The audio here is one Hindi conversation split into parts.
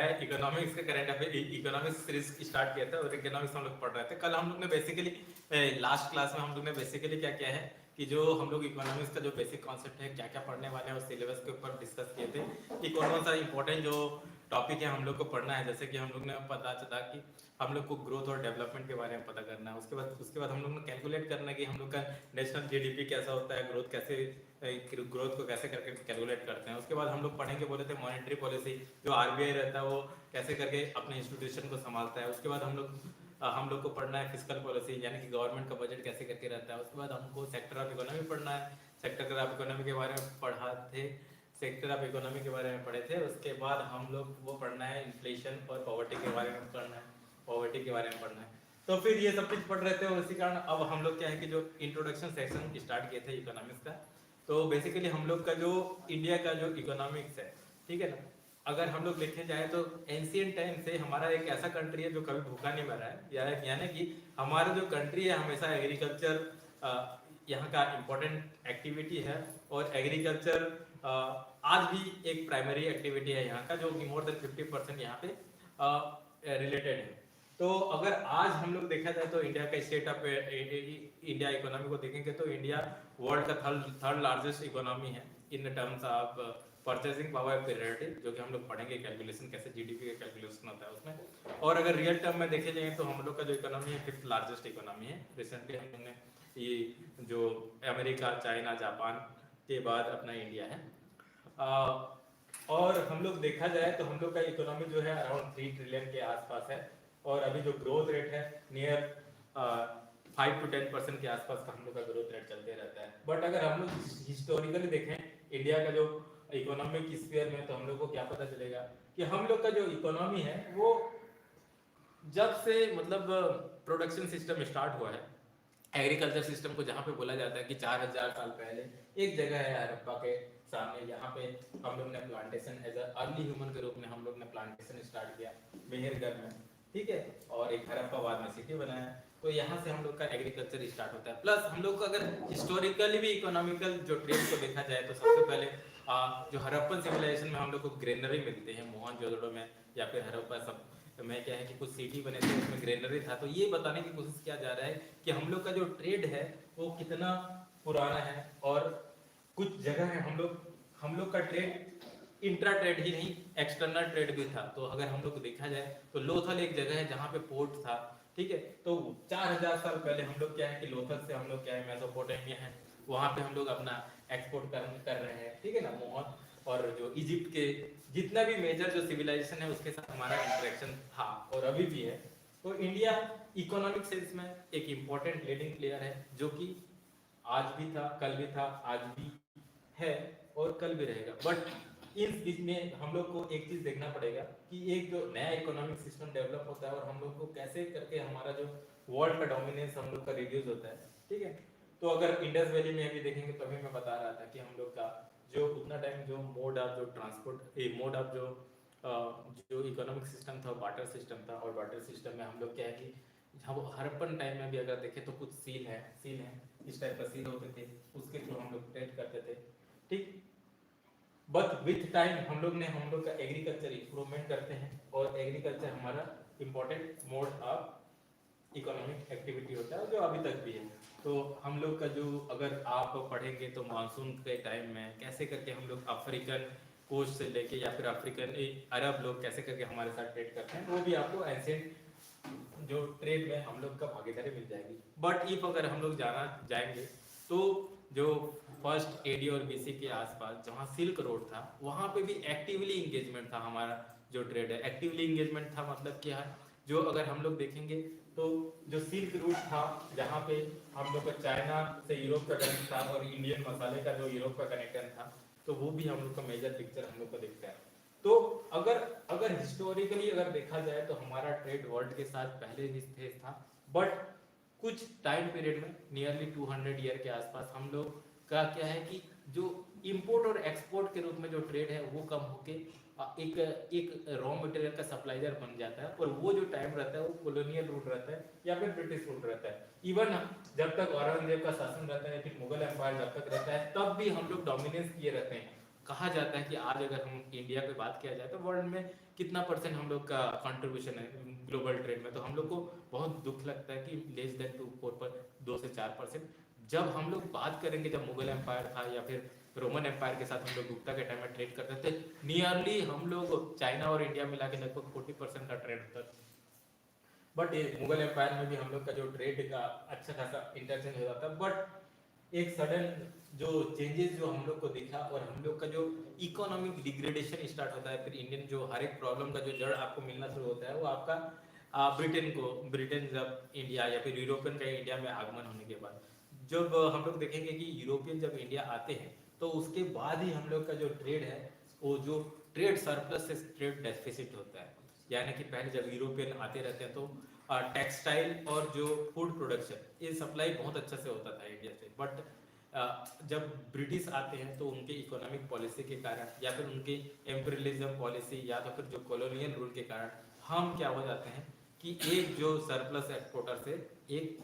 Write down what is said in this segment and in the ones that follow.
है इकोनॉमिक्स का current affair, economics series start किया था और इकोनॉमिक्स हम लोग पढ़ रहे थे। कल हम लोग ने बेसिकली लास्ट क्लास में हम लोग ने बेसिकली क्या किया है कि जो हम लोग इकोनॉमिक्स का जो बेसिक कॉन्सेप्ट है क्या क्या पढ़ने वाले हैं और सिलेबस के ऊपर डिस्कस किए थे कि कौन कौन सा इंपॉर्टेंट जो टॉपिक है हम लोग को पढ़ना है। जैसे कि हम लोग ने पता चला कि हम लोग को ग्रोथ और डेवलपमेंट के बारे में पता करना है। उसके बाद हम लोग ने कैलकुलेट करना है कि हम लोग का नेशनल जीडीपी कैसा होता है, ग्रोथ को कैसे करके कैलकुलेट करते हैं। उसके बाद हम लोग पढ़ेंगे बोले थे मॉनेटरी पॉलिसी, जो आरबीआई रहता है वो कैसे करके अपने इंस्टीट्यूशन को संभालता है। उसके बाद हम लोग को पढ़ना है फिस्कल पॉलिसी, यानी कि गवर्नमेंट का बजट कैसे करके रहता है। उसके बाद हमको सेक्टर ऑफ इकोनॉमी पढ़ना है, सेक्टर ऑफ इकोनॉमी के बारे में पढ़ा थे, सेक्टर ऑफ इकोनॉमी के बारे में पढ़े थे। उसके बाद हम लोग वो पढ़ना है इन्फ्लेशन और पॉवर्टी के बारे में पढ़ना है, पॉवर्टी के बारे में पढ़ना है। तो फिर ये सब चीज पढ़ रहे थे और इसी कारण अब हम लोग क्या है कि जो इंट्रोडक्शन सेक्शन स्टार्ट किए थे इकोनॉमिक्स का। तो बेसिकली हम लोग का जो इंडिया का जो इकोनॉमिक्स है, ठीक है ना, अगर हम लोग लिखे जाए तो एंशियंट टाइम से हमारा एक ऐसा कंट्री है जो कभी भूखा नहीं मरा है, यानी कि हमारा जो कंट्री है हमेशा एग्रीकल्चर यहाँ का इम्पोर्टेंट एक्टिविटी है। और एग्रीकल्चर आज भी एक प्राइमरी एक्टिविटी है यहाँ का, जो कि मोर देन 50% यहाँ पे रिलेटेड है। तो अगर आज हम लोग देखा जाए तो इंडिया का स्टेट ऑफ इंडिया इकोनॉमी को देखेंगे तो इंडिया वर्ल्ड का थर्ड लार्जेस्ट इकोनॉमी है in terms of purchasing power parity, जो कि हम लोग पढ़ेंगे कैलकुलेशन कैसे जीडीपी का कैलकुलेशन होता है उसमें। और अगर रियल टर्म में देखे जाए तो हम लोग का जो इकोनॉमी है फिफ्थ लार्जेस्ट इकोनॉमी है। रिसेंटली हम लोग ने ये जो अमेरिका, चाइना, जापान के बाद अपना इंडिया है। और हम लोग देखा जाए तो हम लोग का इकोनॉमी जो है अराउंड 3 ट्रिलियन के आसपास है। और अभी जो ग्रोथ रेट है नियर 5 to 10% के आसपास का हम लोग का ग्रोथ रेट चलते रहता है। बट अगर हम लोग हिस्टोरिकली देखें इंडिया का जो इकोनॉमिक स्फीयर में, तो हम लोग को क्या पता चलेगा कि हम लोग का जो इकोनॉमी है वो जब से मतलब प्रोडक्शन सिस्टम स्टार्ट हुआ है, एग्रीकल्चर सिस्टम को जहाँ पे बोला जाता है कि 4000 साल पहले एक जगह है हड़प्पा के सामने, यहाँ पे हम लोग ने प्लांटेशन एज अर्ली ह्यूमन के रूप में हम लोग ने प्लांटेशन स्टार्ट किया मेहरगढ़ में, ठीक है, और एक हड़प्पा बाद में सिटी बनाया। तो यहाँ से हम लोग का एग्रीकल्चर स्टार्ट होता है। प्लस हम लोग को अगर हिस्टोरिकली भी इकोनॉमिकल जो ट्रेड को देखा जाए तो सबसे पहले जो हड़प्पन सिविलाइजेशन में हम लोग को ग्रेनरी मिलते हैं मोहनजोदड़ो में या फिर हड़प्पा सब में क्या है कि कुछ सिटी बने थे उसमें ग्रेनरी था। तो ये बताने की कोशिश किया जा रहा है कि हम लोग का जो ट्रेड है वो कितना पुराना है। और कुछ जगह है हम लोग का ट्रेड इंट्रा ट्रेड ही नहीं एक्सटर्नल ट्रेड भी था। तो अगर हम लोग को देखा जाए तो लोथल एक जगह है जहाँ पे पोर्ट था, ठीक है। तो 4000 साल पहले हम लोग क्या है कि लोथल से हम लोग क्या है मेसोपोटामिया है, वहाँ पे हम लोग अपना एक्सपोर्ट कर रहे हैं, ठीक है ना, मोहन। और जो इजिप्ट के जितना भी मेजर जो सिविलाइजेशन है उसके साथ हमारा इंटरेक्शन था और अभी भी है। तो इंडिया इकोनॉमिक सेंस में एक इम्पोर्टेंट लीडिंग प्लेयर है, जो कि आज भी था, कल भी था, आज भी है और कल भी रहेगा। बट इस बीच में हम लोग को एक चीज देखना पड़ेगा कि एक जो नया इकोनॉमिक सिस्टम डेवलप होता है और हम लोग को कैसे करके हमारा जो वर्ल्ड का डोमिनेंस हम लोग का रिड्यूस होता है, ठीक है। तो अगर इंडस वैली में अभी देखेंगे तो अभी मैं बता रहा था कि हम लोग का जो उतना टाइम जो मोड ऑफ जो ट्रांसपोर्ट मोड ऑफ जो इकोनॉमिक सिस्टम था वाटर सिस्टम था। और वाटर सिस्टम में हम लोग क्या है कि हम हड़प्पन टाइम में भी अगर देखें तो कुछ सील है इस टाइप का सील होते थे, उसके थ्रू हम लोग ट्रेड करते थे, ठीक। बट विथ टाइम हम लोग का एग्रीकल्चर इंप्रूवमेंट करते हैं और एग्रीकल्चर हमारा important mode of economic activity होता है जो अभी तक भी है। तो हम लोग का जो अगर आप पढ़ेंगे तो मानसून के टाइम में कैसे करके हम लोग अफ्रीकन कोस्ट से लेके या फिर अफ्रीकन अरब लोग कैसे करके हमारे साथ ट्रेड करते हैं, वो भी आपको एंशिएंट जो ट्रेड में हम लोग का भागीदारी मिल जाएगी। बट इफ अगर हम लोग जाना जाएंगे तो जो फर्स्ट एडी और बीसी के आसपास जहाँ सिल्क रोड था वहाँ पे भी एक्टिवली इंगेजमेंट था हमारा जो ट्रेड है। एक्टिवली इंगेजमेंट था मतलब क्या है, जो अगर हम लोग देखेंगे तो जो सिल्क रूट था जहाँ पे हम लोग का चाइना से यूरोप का कनेक्ट था और इंडियन मसाले का जो यूरोप का कनेक्शन था, तो वो भी हम लोग का मेजर पिक्चर हम लोग को दिखता है। तो अगर हिस्टोरिकली अगर देखा जाए तो हमारा ट्रेड वर्ल्ड के साथ पहले भी स्थिर था। बट कुछ टाइम पीरियड में नियरली 200 ईयर के आसपास हम लोग का क्या है कि जो इंपोर्ट और एक्सपोर्ट के रूप में जो ट्रेड है वो कम होके एक रॉ मटेरियल का सप्लायर बन जाता है। और वो जो टाइम रहता है वो कॉलोनियल रूल रहता है या फिर ब्रिटिश रूल रहता है। इवन जब तक औरंगजेब का शासन रहता है, फिर मुगल एम्पायर जब तक रहता है, तब भी हम लोग डोमिनेंस किए रहते हैं। कहा जाता है कि आज अगर हम इंडिया की बात किया जाए तो वर्ल्ड में कितना परसेंट हम लोग का कंट्रीब्यूशन है ग्लोबल ट्रेड में, तो हम लोग को बहुत दुख लगता है कि लेस देन 2-4 पर 2 से 4%। जब हम लोग बात करेंगे जब मुगल एम्पायर था या फिर रोमन एम्पायर के साथ हम लोग गुप्ता के टाइम में ट्रेड करते थे, नियरली हम लोग चाइना और इंडिया मिला के लगभग 40% का ट्रेड होता था। बट ये मुगल एम्पायर में भी हम लोग का जो ट्रेड का अच्छा खासा इंटरचेंज हो जाता, बट एक सडन जो चेंजेस जो हम लोग को दिखा और हम लोग का जो इकोनॉमिक डिग्रेडेशन स्टार्ट होता है, फिर इंडियन जो हर एक प्रॉब्लम का जो जड़ आपको मिलना शुरू होता है वो आपका ब्रिटेन जब इंडिया या फिर यूरोपियन का इंडिया में आगमन होने के बाद, जब हम लोग देखेंगे कि यूरोपियन जब इंडिया आते हैं तो उसके बाद ही हम लोग का जो ट्रेड है वो जो ट्रेड सरप्लस से ट्रेड डेफिसिट होता है। यानी कि पहले जब यूरोपियन आते रहते हैं तो टेक्सटाइल और जो फूड प्रोडक्शन ये सप्लाई बहुत अच्छा से होता था इंडिया से, बट जब ब्रिटिश आते हैं तो उनके इकोनॉमिक पॉलिसी के कारण या फिर उनके एम्पीरियलिज्म पॉलिसी या तो फिर जो कॉलोनियल रूल के कारण हम क्या हो जाते हैं कि एक जो सरप्लस एक्सपोर्टर से एक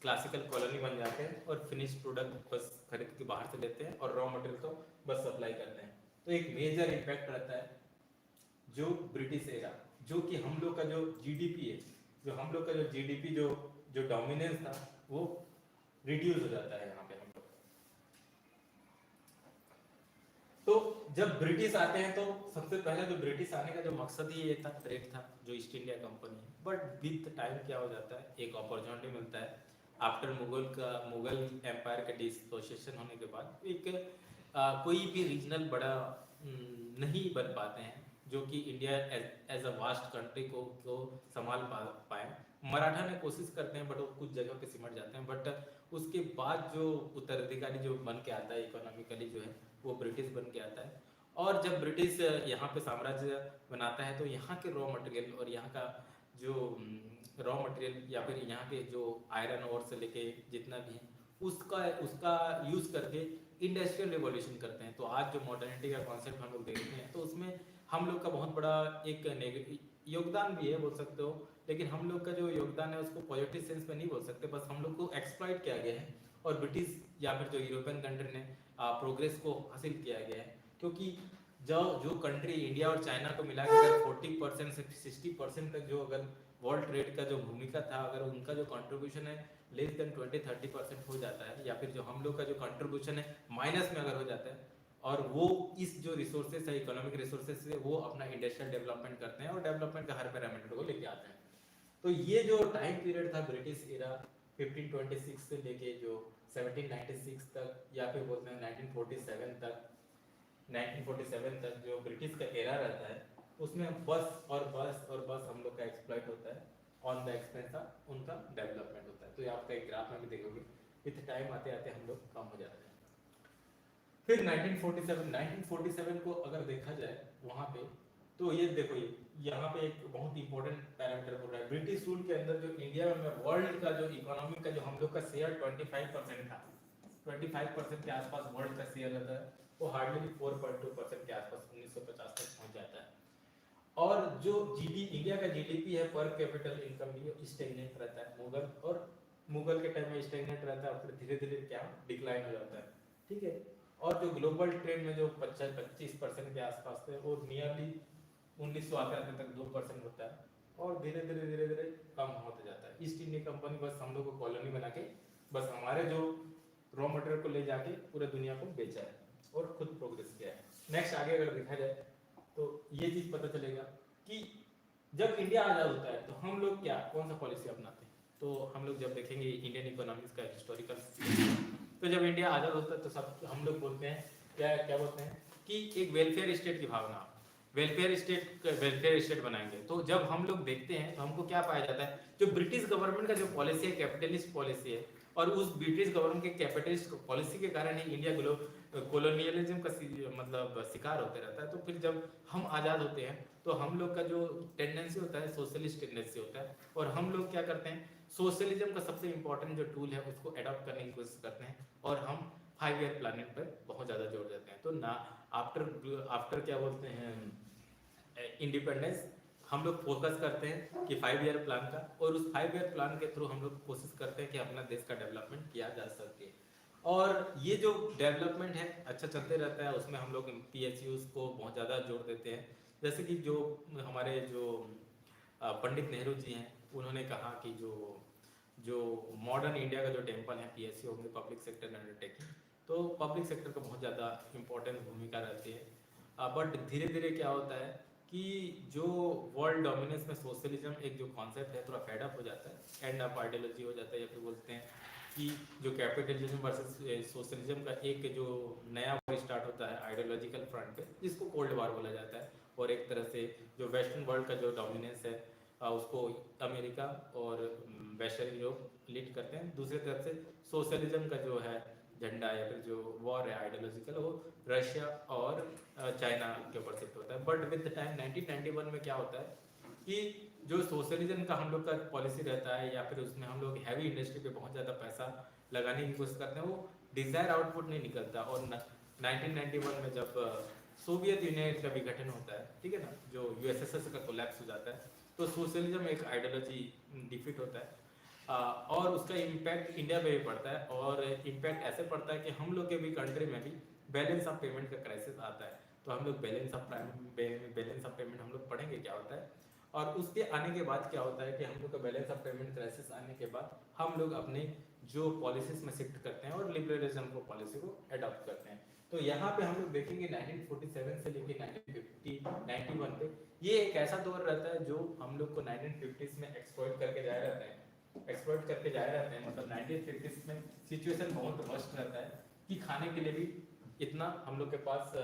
क्लासिकल कॉलोनी बन जाते हैं और फिनिश प्रोडक्ट बस खरीद के बाहर से लेते हैं और रॉ मटेरियल को बस सप्लाई करते हैं। तो एक मेजर इम्पैक्ट रहता है जो ब्रिटिश एरा, जो कि हम लोग का जो जीडीपी है, जो हम लोग का जो जीडीपी जो जो डोमिनेंस था वो रिड्यूस हो जाता है यहाँ पे हम लोग। तो जब ब्रिटिश आते हैं तो सबसे पहले तो ब्रिटिश आने का जो मकसद ही ये था, ट्रेड था, जो ईस्ट इंडिया कंपनी है। बट विद टाइम क्या हो जाता है, एक अपॉर्चुनिटी मिलता है आफ्टर मुगल एम्पायर का डिसोसिएशन होने के बाद, एक कोई भी रीजनल बड़ा नहीं बन पाते हैं जो कि India as a vast country को संभाल पाए। मराठा ने कोशिश करते हैं बट वो कुछ जगह पे सिमट जाते हैं, बट उसके बाद जो उत्तराधिकारी जो बन के आता है इकोनॉमिकली जो है वो ब्रिटिश बन के आता है। और जब ब्रिटिश यहाँ पे साम्राज्य बनाता है तो यहाँ के रॉ मटेरियल और यहाँ का जो रॉ मटेरियल या फिर यहाँ के जो आयरन ओर से लेके जितना भी है उसका उसका यूज करके इंडस्ट्रियल रिवॉल्यूशन करते हैं। तो आज जो मॉडर्निटी का कॉन्सेप्ट हम लोग देखते हैं तो उसमें हम लोग का बहुत बड़ा एक योगदान भी है बोल सकते हो, लेकिन हम लोग का जो योगदान है उसको पॉजिटिव सेंस में नहीं बोल सकते, बस हम लोग को एक्सप्लॉइट किया गया है और ब्रिटिश या फिर जो यूरोपियन कंट्री ने प्रोग्रेस को हासिल किया गया है। क्योंकि जो कंट्री इंडिया और चाइना को मिला के अगर 40% से 60% तक जो अगर वर्ल्ड ट्रेड का जो भूमिका था, अगर उनका जो कंट्रीब्यूशन है लेस देन 20-30% हो जाता है, या फिर जो हम लोग का जो कंट्रीब्यूशन है माइनस में अगर हो जाता है, और वो इस जो रिसोर्सेस है इकोनॉमिक रिसोर्सेस से वो अपना इंडस्ट्रियल डेवलपमेंट करते हैं और डेवलपमेंट का हर पैरामीटर को लेके आते हैं। तो ये जो टाइम पीरियड था ब्रिटिश एरा 1526 से लेके जो 1796 तक या फिर बोलते हैं 1947 तक जो ब्रिटिश का एरा रहता है, उसमें बस और बस और बस हम लोग का एक्सप्लॉइट होता है ऑन द एक्सपेंस ऑफ उनका डेवलपमेंट होता है। तो ये आपका एक ग्राफ में भी देखोगे विथ टाइम आते आते हम लोग कम हो जाते हैं। फिर 1947 को अगर देखा जाए वहाँ पे, तो ये देखो ये यहाँ पे एक बहुत इंपॉर्टेंट पैरामीटर बोल रहा है, ब्रिटिश रूल के अंदर जो इंडिया में वर्ल्ड का जो इकोनॉमिक का जो हम लोग का शेयर 25% था, 25% के आसपास वर्ल्ड का शेयर रहता है, वो हार्डली 4.2% के आसपास 1950 तक पहुँच जाता है। और जो इंडिया का जीडीपी है पर कैपिटल इनकम भी स्टेगनेट रहता है, मुगल के टाइम में स्टेगनेट रहता है, फिर धीरे धीरे क्या डिक्लाइन हो जाता है, ठीक है। और जो ग्लोबल ट्रेड में जो 25% के आसपास थे वो नियरली 1900 आते तक 2% होता है और धीरे धीरे कम होता जाता है। ईस्ट इंडिया कंपनी बस हम लोग को कॉलोनी बना के बस हमारे जो रॉ मटेरियल को ले जाके पूरे दुनिया को बेचा है और खुद प्रोग्रेस किया है। नेक्स्ट आगे अगर देखा जाए तो ये चीज पता चलेगा कि जब इंडिया आजाद होता है तो हम लोग क्या कौन सा पॉलिसी अपनाते हैं। तो हम लोग जब देखेंगे इंडियन इकोनॉमिक्स का हिस्टोरिकल, तो जब इंडिया आजाद होता है तो सब हम लोग बोलते हैं क्या बोलते हैं कि एक वेलफेयर स्टेट की भावना, वेलफेयर स्टेट बनाएंगे। तो जब हम लोग देखते हैं तो हमको क्या पाया जाता है, जो ब्रिटिश गवर्नमेंट का जो पॉलिसी है कैपिटलिस्ट पॉलिसी है, और उस ब्रिटिश गवर्नमेंट के कैपिटलिस्ट पॉलिसी के कारण ही इंडिया कोलोनियलिज्म का मतलब शिकार होते रहता है। तो फिर जब हम आज़ाद होते हैं तो हम लोग का जो टेंडेंसी होता है सोशलिस्ट टेंडेंसी होता है, और हम लोग क्या करते हैं सोशलिज्म का सबसे इंपॉर्टेंट जो टूल है उसको अडॉप्ट करने की कोशिश करते हैं और हम 5 ईयर प्लानिंग पर बहुत ज़्यादा जोर देते हैं। तो ना आफ्टर क्या बोलते हैं इंडिपेंडेंस हम लोग फोकस करते हैं कि 5 ईयर प्लान का, और उस 5 ईयर प्लान के थ्रू हम लोग कोशिश करते हैं कि अपना देश का डेवलपमेंट किया जा सके। और ये जो डेवलपमेंट है अच्छा चलते रहता है, उसमें हम लोग PSUs को बहुत ज़्यादा जोर देते हैं जैसे कि जो हमारे जो पंडित नेहरू जी हैं, उन्होंने कहा कि जो जो मॉडर्न इंडिया का जो टेम्पल है पीएसयू होंगे, पब्लिक सेक्टर अंडरटेकिंग, तो पब्लिक सेक्टर का बहुत ज़्यादा इंपॉर्टेंट भूमिका रहती है। बट धीरे धीरे क्या होता है कि जो वर्ल्ड डोमिनेंस में सोशलिज्म एक जो कॉन्सेप्ट है थोड़ा फेड अप हो जाता है, एंड अप आइडियोलॉजी हो जाता है, या फिर बोलते हैं कि जो कैपिटलिज्म वर्सेस सोशलिज्म का एक जो नया वॉर स्टार्ट होता है आइडियोलॉजिकल फ्रंट पे, जिसको कोल्ड वार बोला जाता है। और एक तरह से जो वेस्टर्न वर्ल्ड का जो डोमिनेंस है उसको अमेरिका और वेस्टर्न यूरोप लीड करते हैं। दूसरी तरफ से सोशलिज्म का जो है झंडा या फिर जो वॉर है आइडियोलॉजिकल, वो रशिया और चाइना के ऊपर शिफ्ट होता है। बट विद द टाइम 1991 में क्या होता है कि जो सोशलिज्म का हम लोग का पॉलिसी रहता है, या फिर उसमें हम लोग हैवी इंडस्ट्री पे बहुत ज़्यादा पैसा लगाने की कोशिश करते हैं, वो डिजायर आउटपुट नहीं निकलता। और 1991 में जब सोवियत यूनियन का विघटन होता है, ठीक है ना, जो यूएसएसआर का कोलैप्स हो जाता है, तो सोशलिज्म एक आइडियोलॉजी डिफीट होता है। और उसका इम्पैक्ट इंडिया पे भी पड़ता है, और इम्पैक्ट ऐसे पड़ता है कि हम लोग के भी कंट्री में भी बैलेंस ऑफ पेमेंट का क्राइसिस आता है। तो हम लोग बैलेंस ऑफ पेमेंट हम लोग पढ़ेंगे क्या होता है, और उसके आने के बाद क्या होता है कि हम लोग का बैलेंस ऑफ पेमेंट क्राइसिस आने के बाद हम लोग अपने जो पॉलिसीज में शिफ्ट करते हैं और लिबरलिज्म को पॉलिसी को अडॉप्ट करते हैं। तो यहाँ पे हम लोग देखेंगे 1947 से लेके 1950 91 पे, ये एक ऐसा दौर रहता है जो हम लोग को 1950s में एक्सप्लॉइट करके जाए रहते हैं, मतलब 1950s में सिचुएशन बहुत वर्स्ट रहता है कि खाने के लिए भी इतना हम लोग के पास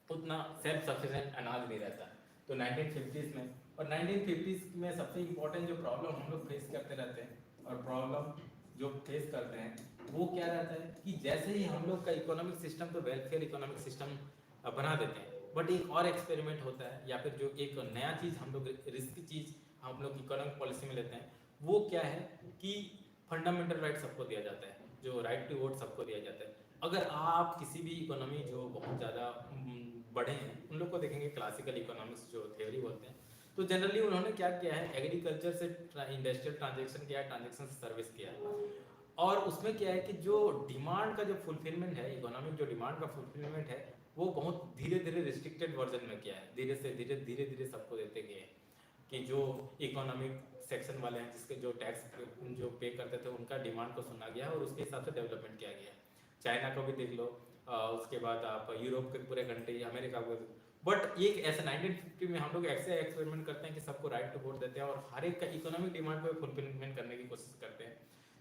उतना सेल्फ सफिशिएंट अनाज नहीं रहता। तो 1950s में, और 1950s में सबसे इम्पोर्टेंट जो प्रॉब्लम हम लोग फेस करते रहते हैं, और प्रॉब्लम जो फेस करते हैं वो क्या रहता है कि जैसे ही हम लोग का इकोनॉमिक सिस्टम तो वेलफेयर इकोनॉमिक सिस्टम बना देते हैं, बट एक और एक्सपेरिमेंट होता है, या फिर जो एक नया चीज़ हम लोग रिस्की चीज़ हम लोग इकोनॉमिक पॉलिसी में लेते हैं, वो क्या है कि फंडामेंटल राइट सबको दिया जाता है, जो राइट टू वोट सबको दिया जाता है। अगर आप किसी भी इकोनॉमी जो बहुत ज़्यादा बड़े हैं उन लोग को देखेंगे, क्लासिकल इकोनॉमिक्स जो थ्योरी बोलते हैं, तो जनरली उन्होंने क्या किया है, एग्रीकल्चर से इंडस्ट्रियल ट्रांजेक्शन किया है, ट्रांजेक्शन से सर्विस किया है। और उसमें क्या है कि जो डिमांड का जो फुलफिलमेंट है, इकोनॉमिक जो डिमांड का फुलफिलमेंट है, वो बहुत धीरे धीरे रिस्ट्रिक्टेड वर्जन में किया है, धीरे धीरे सबको देते गए हैं कि जो इकोनॉमिक सेक्शन वाले हैं, जिसके जो टैक्स जो पे करते थे, उनका डिमांड को सुना गया है और उसके हिसाब से डेवलपमेंट किया गया है। चाइना को भी देख लो, उसके बाद आप यूरोप के पूरे कंट्री, अमेरिका को। बट एक ऐसा 1950 में हम लोग ऐसे एक्सपेरिमेंट करते हैं कि सबको राइट टू वोट देते हैं और हर एक का इकोनॉमिक डिमांड को फुलफिलमेंट करने की कोशिश करते हैं।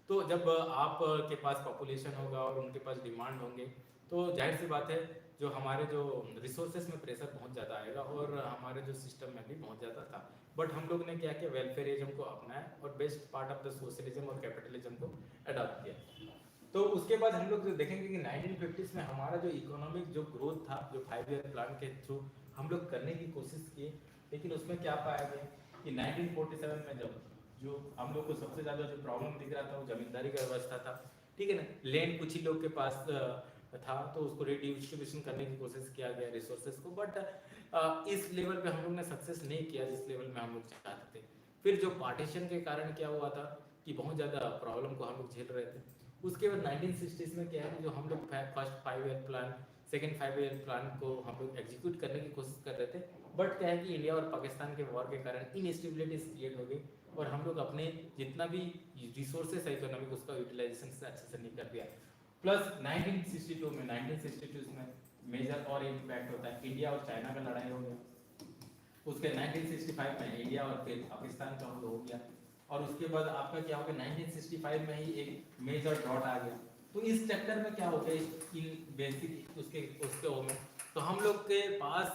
तो जब आप के पास पॉपुलेशन होगा और उनके पास डिमांड होंगे, तो जाहिर सी बात है जो हमारे जो रिसोर्सेज में प्रेशर बहुत ज़्यादा आएगा, और हमारे जो सिस्टम में भी बहुत ज़्यादा था। बट हम लोग ने क्या किया, वेलफेयरिज्म को अपनाया और best part of the socialism और कैपिटलिज्म को अडॉप्ट किया। तो उसके बाद हम लोग देखेंगे कि 1950s में हमारा जो इकोनॉमिक जो ग्रोथ था, जो 5 ईयर प्लान के थ्रू हम लोग करने की कोशिश किए, लेकिन उसमें क्या पाया गया कि 1947 में जब जो हम लोग को सबसे ज़्यादा जो प्रॉब्लम दिख रहा था वो जमींदारी का व्यवस्था था, ठीक है ना। लैंड कुछ ही लोग के पास था, तो उसको रिडिस्ट्रीब्यूशन करने की कोशिश किया गया रिसोर्सेज को, बट इस लेवल पे हम लोग ने सक्सेस नहीं किया जिस लेवल में हम लोग चाहते थे। फिर जो पार्टीशन के कारण क्या हुआ था कि बहुत ज़्यादा प्रॉब्लम को हम लोग झेल रहे थे। उसके बाद 1960s में क्या है कि जो हम लोग first 5 year plan, second 5 year plan को हम लोग एग्जीक्यूट करने की कोशिश कर रहे थे, बट क्या है कि इंडिया और पाकिस्तान के वॉर के कारण इनस्टेबिलिटीज क्रिएट हो गई, और हम लोग अपने जितना भी रिसोर्सेस है इकोनॉमिक उसका यूटिलाइजेशन से अच्छे से नहीं कर दिया। प्लस 1962 में मेजर और इम्पैक्ट होता है, इंडिया और चाइना का लड़ाई हो गया। उसके 1965 में इंडिया और फिर पाकिस्तान का हो गया, और उसके बाद आपका क्या हो गया 1965 में ही एक मेजर ड्रॉट आ गया। तो इस चक्कर में क्या हो गया, इन बेसिक उसके उसके में तो हम लोग के पास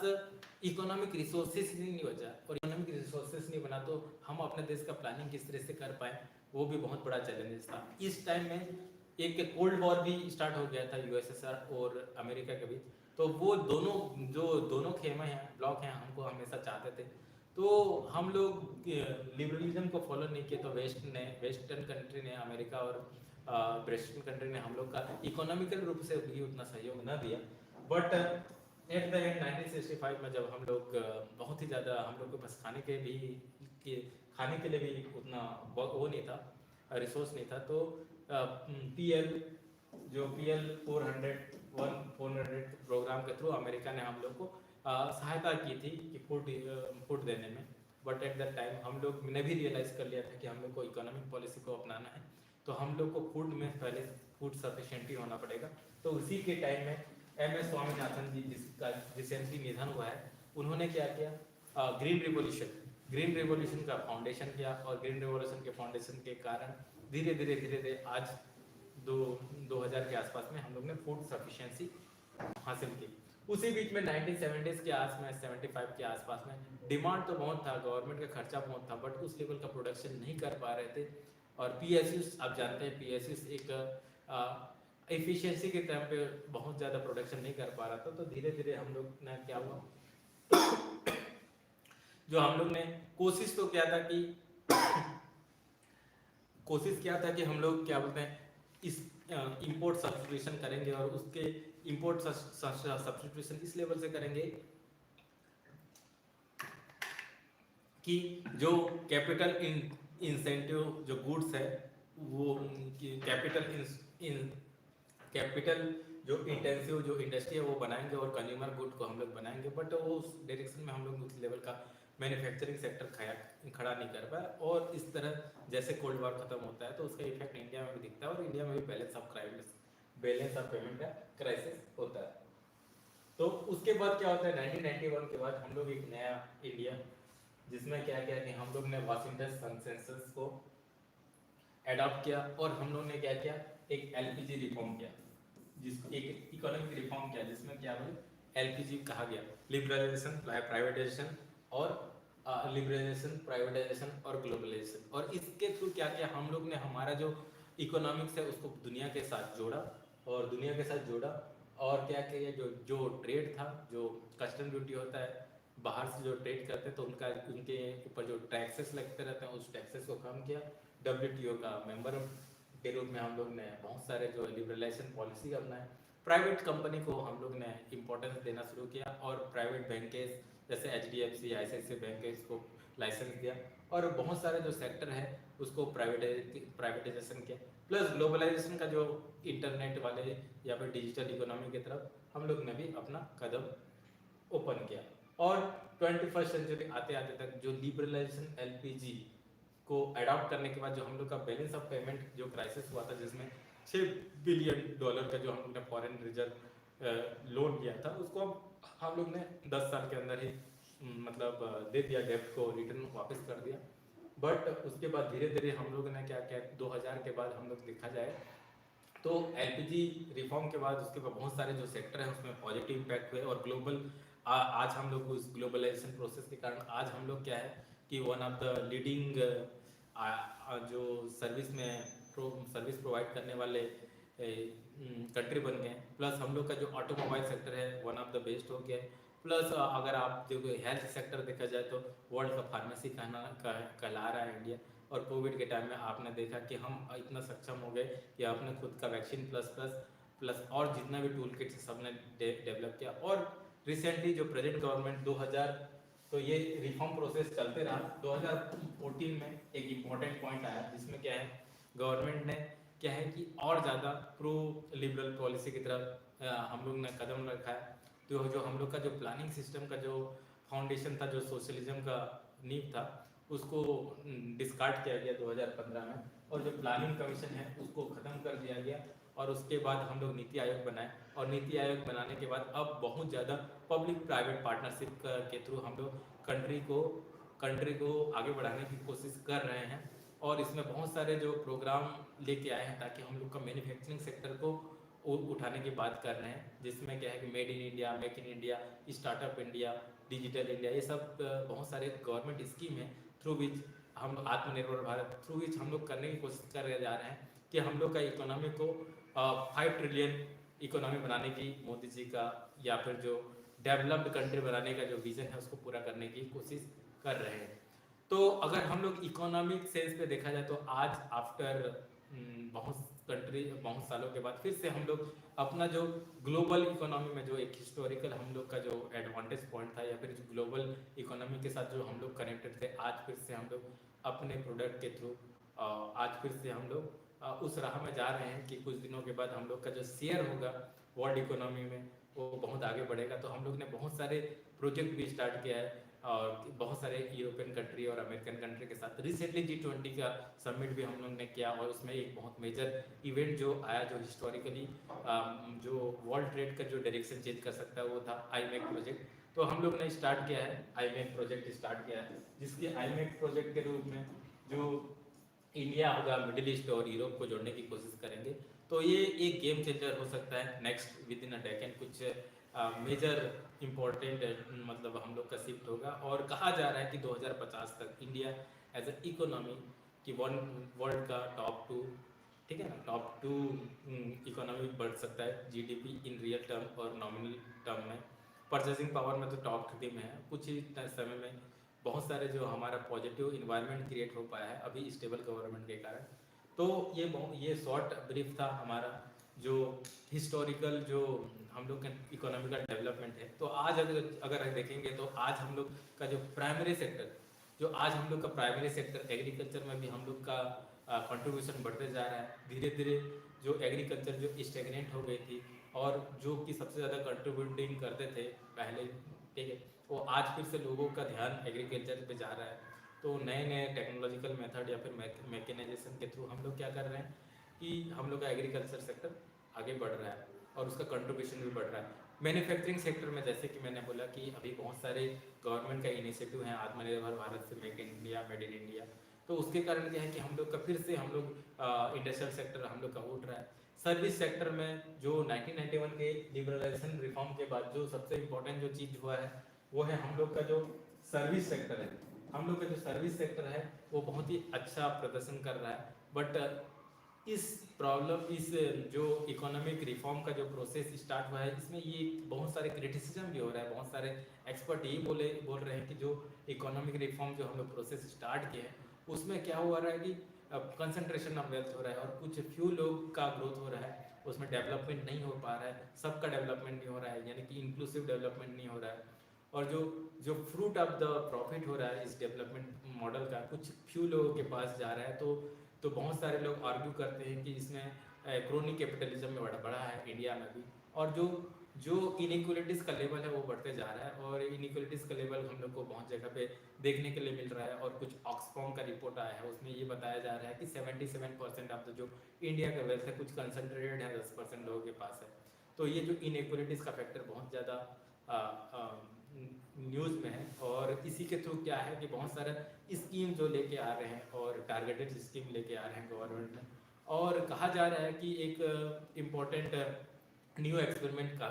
इकोनॉमिक रिसोर्सेज ही नहीं बचा, और इकोनॉमिक रिसोर्सेज नहीं बना तो हम अपने देश का प्लानिंग किस तरह से कर पाए, वो भी बहुत बड़ा चैलेंज था। इस टाइम में एक कोल्ड वॉर भी स्टार्ट हो गया था यूएसएसआर और अमेरिका के बीच। तो वो दोनों खेमे हैं, ब्लॉक हैं, हमको हमेशा चाहते थे। तो हम लोग लिबरलिज्म को फॉलो नहीं किए, तो वेस्टर्न कंट्री ने, अमेरिका और वेस्टर्न कंट्री ने हम लोग का इकोनॉमिकल रूप से भी उतना सहयोग न दिया। बट एट द एंड 1965 में जब हम लोग बहुत ही ज़्यादा, हम लोग के पास खाने के लिए भी उतना वो नहीं था, रिसोर्स नहीं था, तो PL 400 प्रोग्राम के थ्रू अमेरिका ने हम लोग को सहायता की थी कि फूड देने में। बट एट द टाइम हम लोग ने भी रियलाइज़ कर लिया था कि हम लोग को इकोनॉमिक पॉलिसी को अपनाना है, तो हम लोग को फूड में पहले फूड सफिशिएंटी होना पड़ेगा। तो उसी के टाइम में MS स्वामीनाथन जी, जिसका रिसेंटली निधन हुआ है, उन्होंने क्या किया, ग्रीन रिवॉल्यूशन का फाउंडेशन किया, और ग्रीन रिवॉल्यूशन के फाउंडेशन के कारण धीरे धीरे आज 2000 के आसपास में हम लोग ने फूड सफिशिएंसी हासिल की। उसी बीच में 1970s के आसपास, 75 के आसपास में डिमांड तो बहुत था, गवर्नमेंट का खर्चा बहुत था, बट उस लेवल का प्रोडक्शन नहीं कर पा रहे थे। और PSUs, आप जानते हैं PSUs एक एफिशिएंसी के टाइम पे बहुत ज़्यादा प्रोडक्शन नहीं कर पा रहा था। तो धीरे धीरे हम लोग ने क्या हुआ, जो हम लोग ने कोशिश तो किया था कि हम लोग क्या बोलते हैं, इस इंपोर्ट सब्स्टिट्यूशन करेंगे, और उसके इंपोर्ट सब्स्टिट्यूशन इस लेवल से करेंगे कि जो कैपिटल इंसेंटिव जो गुड्स है, वो कैपिटल जो इंटेंसिव जो इंडस्ट्री है वो बनाएंगे, और कंज्यूमर गुड को हम लोग बनाएंगे। बट वो उस डायरेक्शन में हम लोग उस लेवल का मैन्युफैक्चरिंग सेक्टर खड़ा नहीं कर पाए। और इस तरह जैसे कोल्ड वॉर खत्म होता है तो उसका इफेक्ट इंडिया में भी दिखता है, और इंडिया में भी बैलेंस ऑफ पेमेंट का क्राइसिस होता है। तो उसके बाद क्या होता है, 1991 के बाद हम लोग एक नया इंडिया, जिसमें क्या किया कि हम लोग ने वाशिंगटन कंसेंसस को एडॉप्ट किया, और हम लोग ने क्या किया, एक LPG रिफॉर्म किया, जिसको एक इकोनॉमिक रिफॉर्म किया, जिसमें क्या बोले LPG कहा गया, लिबरलाइजेशन, प्राइवेटाइजेशन और ग्लोबलाइजेशन। और इसके थ्रू क्या किया, हम लोग ने हमारा जो इकोनॉमिक्स है उसको दुनिया के साथ जोड़ा, और क्या किया, जो ट्रेड था, जो कस्टम ड्यूटी होता है, बाहर से जो ट्रेड करते हैं तो उनके ऊपर जो टैक्सेस लगते रहते हैं, उस टैक्सेस को कम किया। WTO का मेंबर के रूप में हम लोग ने बहुत सारे जो लिबरलाइजेशन पॉलिसी अपनाए। प्राइवेट कंपनी को हम लोग ने इम्पोर्टेंस देना शुरू किया, और प्राइवेट बैंकेज जैसे HDFC, ICICI बैंक को लाइसेंस दिया, और बहुत सारे जो सेक्टर है उसको प्राइवेटाइजेशन किया। प्लस ग्लोबलाइजेशन का जो इंटरनेट वाले या फिर डिजिटल इकोनॉमी की तरफ हम लोग ने भी अपना कदम ओपन किया। और 21st सेंचुरी आते आते तक जो लिबरलाइजेशन LPG को अडॉप्ट करने के बाद जो हम लोग का बैलेंस ऑफ पेमेंट जो क्राइसिस हुआ था, जिसमें $6 बिलियन का जो हम लोग ने फॉरेन रिजर्व लोन लिया था, उसको हम लोग ने 10 साल के अंदर ही मतलब दे दिया, डेब्ट को रिटर्न वापस कर दिया। बट उसके बाद धीरे धीरे हम लोग ने क्या किया, 2000 के बाद हम लोग देखा जाए तो LPG रिफॉर्म के बाद उसके बाद बहुत सारे जो सेक्टर हैं उसमें पॉजिटिव इम्पैक्ट हुए, और आज हम लोग उस ग्लोबलाइजेशन प्रोसेस के कारण आज हम लोग क्या है कि वन ऑफ द लीडिंग जो सर्विस प्रोवाइड करने वाले कंट्री बन गए। प्लस हम लोग का जो ऑटोमोबाइल सेक्टर है वन ऑफ द बेस्ट हो गया है। प्लस अगर आप जो हेल्थ सेक्टर देखा जाए तो वर्ल्ड का फार्मेसी कहला रहा है इंडिया। और कोविड के टाइम में आपने देखा कि हम इतना सक्षम हो गए कि आपने खुद का वैक्सीन प्लस और जितना भी टूल किट सबने डेवलप किया। और रिसेंटली जो प्रेजेंट गवर्नमेंट 2000 तो ये रिफॉर्म प्रोसेस चलते रहा। 2014 में एक इम्पॉर्टेंट पॉइंट आया जिसमें क्या है गवर्नमेंट ने क्या है कि और ज़्यादा प्रो लिबरल पॉलिसी की तरफ हम लोग ने कदम रखा है। तो जो हम लोग का जो प्लानिंग सिस्टम का जो फाउंडेशन था, जो सोशलिज्म का नींव था, उसको डिस्कार्ड किया गया 2015 में। और जो प्लानिंग कमीशन है उसको ख़त्म कर दिया गया। और उसके बाद हम लोग नीति आयोग बनाए। और नीति आयोग बनाने के बाद अब बहुत ज़्यादा पब्लिक प्राइवेट पार्टनरशिप के थ्रू हम लोग कंट्री को आगे बढ़ाने की कोशिश कर रहे हैं। और इसमें बहुत सारे जो प्रोग्राम लेके आए हैं ताकि हम लोग का मैन्युफैक्चरिंग सेक्टर को उठाने की बात कर रहे हैं, जिसमें क्या है कि made in India, make in India, startup India, digital India, ये सब बहुत सारे गवर्नमेंट स्कीम है थ्रू विच हम आत्मनिर्भर भारत थ्रू विच हम लोग करने की कोशिश कर जा रहे हैं कि हम लोग का इकोनॉमी को 5 ट्रिलियन इकोनॉमी बनाने की मोदी जी का या फिर जो डेवलप्ड कंट्री बनाने का जो विजन है उसको पूरा करने की कोशिश कर रहे हैं। तो अगर हम लोग इकोनॉमिक सेंस पे देखा जाए तो आज आफ्टर बहुत सालों के बाद फिर से हम लोग अपना जो ग्लोबल इकोनॉमी में जो एक हिस्टोरिकल हम लोग का जो एडवांटेज पॉइंट था या फिर जो ग्लोबल इकोनॉमी के साथ जो हम लोग कनेक्टेड थे, आज फिर से हम लोग अपने प्रोडक्ट के थ्रू आज फिर से हम लोग उस राह में जा रहे हैं कि कुछ दिनों के बाद हम लोग का जो शेयर होगा वर्ल्ड इकोनॉमी में वो बहुत आगे बढ़ेगा। तो हम लोग ने बहुत सारे प्रोजेक्ट भी स्टार्ट किया है और बहुत सारे यूरोपियन कंट्री और अमेरिकन कंट्री के साथ। रिसेंटली G20 का समिट भी हम लोग ने किया और उसमें एक बहुत मेजर इवेंट जो आया, जो हिस्टोरिकली जो वर्ल्ड ट्रेड का जो डायरेक्शन चेंज कर सकता है, वो था IMEC प्रोजेक्ट। तो हम लोग ने स्टार्ट किया है, IMEC प्रोजेक्ट स्टार्ट किया है, जिसके IMEC प्रोजेक्ट के रूप में जो इंडिया होगा, मिडिल ईस्ट और यूरोप को जोड़ने की कोशिश करेंगे। तो ये एक गेम चेंजर हो सकता है next with in a decade. कुछ मेजर इम्पोर्टेंट मतलब हम लोग का शिफ्ट होगा और कहा जा रहा है कि 2050 तक इंडिया एज ए इकोनॉमी की वर्ल्ड का टॉप 2, ठीक है ना, टॉप 2 इकोनॉमी बढ़ सकता है GDP इन रियल टर्म और नॉमिनल टर्म में। परचेसिंग पावर में तो टॉप 3 में है। कुछ ही समय में बहुत सारे जो हमारा पॉजिटिव इन्वायरमेंट क्रिएट हो पाया है अभी स्टेबल गवर्नमेंट के कारण। तो ये शॉर्ट ब्रीफ था हमारा जो हिस्टोरिकल जो हम लोग का इकोनॉमिकल डेवलपमेंट है। तो आज अगर देखेंगे तो आज हम लोग का जो प्राइमरी सेक्टर, जो आज हम लोग का प्राइमरी सेक्टर एग्रीकल्चर में भी हम लोग का कंट्रीब्यूशन बढ़ते जा रहा है। धीरे धीरे जो एग्रीकल्चर जो स्टेगनेंट हो गई थी और जो कि सबसे ज़्यादा कंट्रीब्यूटिंग करते थे पहले, ठीक है, वो आज फिर से लोगों का ध्यान एग्रीकल्चर पे जा रहा है। तो नए नए टेक्नोलॉजिकल मेथड या फिर मैकेनाइजेशन के थ्रू हम लोग क्या कर रहे हैं कि हम लोग का एग्रीकल्चर सेक्टर आगे बढ़ रहा है और उसका कंट्रीब्यूशन भी बढ़ रहा है। मैन्युफैक्चरिंग सेक्टर में जैसे कि मैंने बोला कि अभी बहुत सारे गवर्नमेंट का इनिशिएटिव है, आत्मनिर्भर भारत से make in India, made in India. तो उसके कारण क्या है कि हम लोग का फिर से हम लोग इंडस्ट्रियल सेक्टर हम लोग का उठ रहा है। सर्विस सेक्टर में जो 1991 के लिबरलाइजेशन रिफॉर्म के बाद जो सबसे इम्पोर्टेंट जो चीज़ हुआ है वो है हम लोग का जो सर्विस सेक्टर है। हम लोग का जो सर्विस सेक्टर है वो बहुत ही अच्छा प्रदर्शन कर रहा है। बट इस प्रॉब्लम, इस जो इकोनॉमिक रिफॉर्म का जो प्रोसेस स्टार्ट हुआ है, इसमें ये बहुत सारे क्रिटिसिज्म भी हो रहा है। बहुत सारे एक्सपर्ट यही बोल रहे हैं कि जो इकोनॉमिक रिफॉर्म जो हम लोग प्रोसेस स्टार्ट किए हैं उसमें क्या हो रहा है कि कंसंट्रेशन ऑफ वेल्थ हो रहा है और कुछ फ्यू लोग का ग्रोथ हो रहा है, उसमें डेवलपमेंट नहीं हो पा रहा है, सबका डेवलपमेंट नहीं हो रहा है, यानी कि इंक्लूसिव डेवलपमेंट नहीं हो रहा है। और जो जो फ्रूट ऑफ द प्रॉफिट हो रहा है इस डेवलपमेंट मॉडल का कुछ फ्यू लोगों के पास जा रहा है। तो बहुत सारे लोग आर्ग्यू करते हैं कि इसमें क्रोनी कैपिटलिज्म में बढ़ा है इंडिया में भी। और जो जो इनइक्वलिटीज़ का लेवल है वो बढ़ते जा रहा है और इनइक्वलिटीज़ का लेवल हम लोग को बहुत जगह पे देखने के लिए मिल रहा है। और कुछ ऑक्सफॉर्म का रिपोर्ट आया है, उसमें ये बताया जा रहा है कि 77% ऑफ द जो इंडिया का वेल्थ है कुछ कंसंट्रेटेड है 10% लोगों के पास है। तो ये जो इनइक्वलिटीज़ का फैक्टर बहुत ज़्यादा न्यूज़ में है। और इसी के थ्रू क्या है कि बहुत सारा स्कीम जो लेके आ रहे हैं और टारगेटेड स्कीम लेके आ रहे हैं गवर्नमेंट में। और कहा जा रहा है कि एक इम्पोर्टेंट न्यू एक्सपेरिमेंट का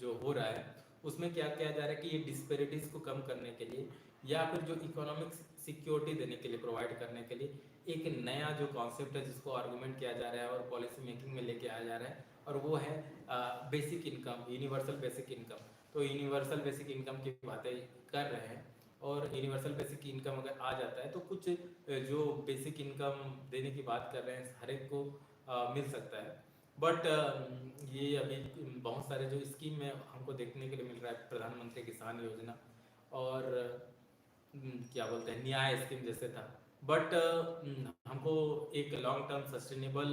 जो हो रहा है उसमें क्या किया जा रहा है कि ये डिस्पेरिटीज़ को कम करने के लिए या फिर जो इकोनॉमिक सिक्योरिटी देने के लिए, प्रोवाइड करने के लिए एक नया जो कॉन्सेप्ट है जिसको आर्गूमेंट किया जा रहा है और पॉलिसी मेकिंग में लेके आया जा रहा है, और वो है basic income, universal basic income. तो यूनिवर्सल बेसिक इनकम की बातें कर रहे हैं और यूनिवर्सल बेसिक इनकम अगर आ जाता है तो कुछ जो बेसिक इनकम देने की बात कर रहे हैं हर एक को मिल सकता है। बट ये अभी बहुत सारे जो स्कीम में हमको देखने के लिए मिल रहा है, प्रधानमंत्री किसान योजना और क्या बोलते हैं न्याय स्कीम जैसे था। बट हमको एक long term sustainable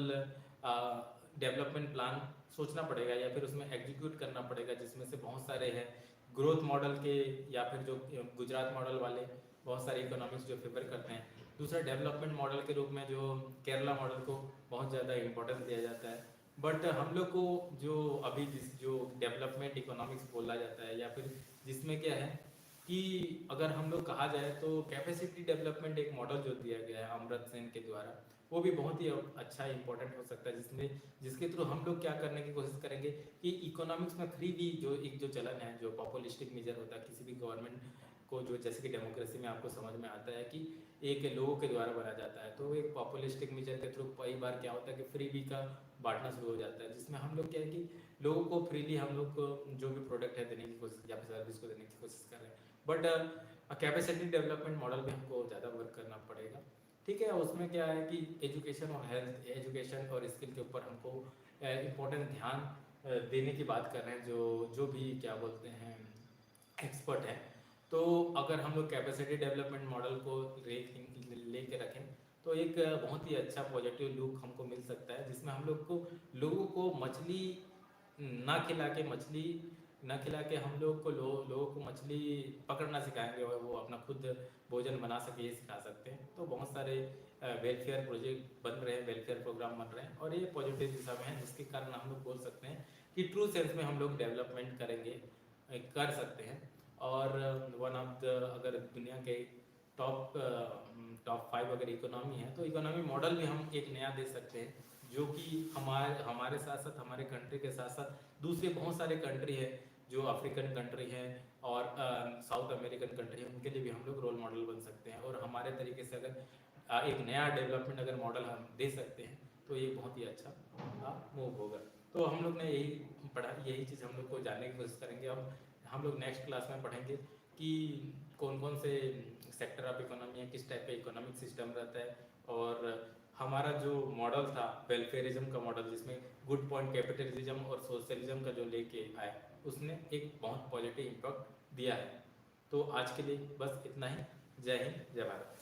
development plan सोचना पड़ेगा या फिर उसमें एग्जीक्यूट करना पड़ेगा, जिसमें से बहुत सारे हैं ग्रोथ मॉडल के या फिर जो गुजरात मॉडल वाले बहुत सारे इकोनॉमिक्स जो फेवर करते हैं। दूसरा डेवलपमेंट मॉडल के रूप में जो केरला मॉडल को बहुत ज़्यादा इम्पोर्टेंस दिया जाता है। बट हम लोग को जो अभी जो डेवलपमेंट इकोनॉमिक्स बोला जाता है या फिर जिसमें क्या है कि अगर हम लोग कहा जाए तो कैपेसिटी डेवलपमेंट एक मॉडल जो दिया गया है अमर्त्य सेन के द्वारा, वो भी बहुत ही अच्छा इंपॉर्टेंट हो सकता है, जिसके थ्रू हम लोग क्या करने की कोशिश करेंगे कि इकोनॉमिक्स में फ्रीली जो एक जो चलन है, जो पॉपुलिस्टिक मेजर होता है किसी भी गवर्नमेंट को, जो जैसे कि डेमोक्रेसी में आपको समझ में आता है कि एक लोगों के द्वारा बना जाता है, तो एक पॉपुलिस्टिक मेजर के थ्रू कई बार क्या होता है कि फ्री का बांटना शुरू हो जाता है, जिसमें हम लोग क्या है कि लोगों को फ्रीली हम लोग को जो भी प्रोडक्ट है देने की कोशिश या फिर सर्विस को देने की कोशिश कर रहे हैं। बट कैपेसिटी डेवलपमेंट मॉडल भी हमको ज़्यादा वर्क करना पड़ेगा, ठीक है। उसमें क्या है कि एजुकेशन और हेल्थ, एजुकेशन और स्किल के ऊपर हमको इम्पोर्टेंट ध्यान देने की बात कर रहे हैं जो भी क्या बोलते हैं एक्सपर्ट हैं। तो अगर हम लोग कैपेसिटी डेवलपमेंट मॉडल को लेके रखें तो एक बहुत ही अच्छा पॉजिटिव लुक हमको मिल सकता है, जिसमें हम लोग को लोगों को मछली ना खिला के मछली न खिला के हम लोग को लोगों को मछली पकड़ना सिखाएंगे और वो अपना खुद भोजन बना सके, ये सिखा सकते हैं। तो बहुत सारे वेलफेयर प्रोजेक्ट बन रहे हैं, वेलफेयर प्रोग्राम बन रहे हैं और ये पॉजिटिव दिशा में है, जिसके कारण हम लोग बोल सकते हैं कि ट्रू सेंस में हम लोग डेवलपमेंट करेंगे, कर सकते हैं। और वन ऑफ द, अगर दुनिया के टॉप टॉप 5 अगर इकोनॉमी है तो इकोनॉमी मॉडल भी हम एक नया दे सकते हैं, जो कि हमारे साथ साथ, हमारे कंट्री के साथ साथ दूसरे बहुत सारे कंट्री है जो अफ्रीकन कंट्री हैं और साउथ अमेरिकन कंट्री है, उनके लिए भी हम लोग रोल मॉडल बन सकते हैं। और हमारे तरीके से अगर एक नया डेवलपमेंट अगर मॉडल हम दे सकते हैं तो ये बहुत ही अच्छा मूव होगा। तो हम लोग ने यही पढ़ा, यही चीज़ हम लोग को जानने की कोशिश करेंगे। अब हम लोग नेक्स्ट क्लास में पढ़ेंगे कि कौन कौन से सेक्टर ऑफ इकोनॉमी है, किस टाइप का इकोनॉमिक सिस्टम रहता है, और हमारा जो मॉडल था वेलफेयरिज्म का मॉडल, जिसमें गुड पॉइंट कैपिटलिज्म और सोशलिज्म का जो लेके आए, उसने एक बहुत पॉजिटिव इम्पैक्ट दिया है। तो आज के लिए बस इतना ही। जय हिंद, जय भारत।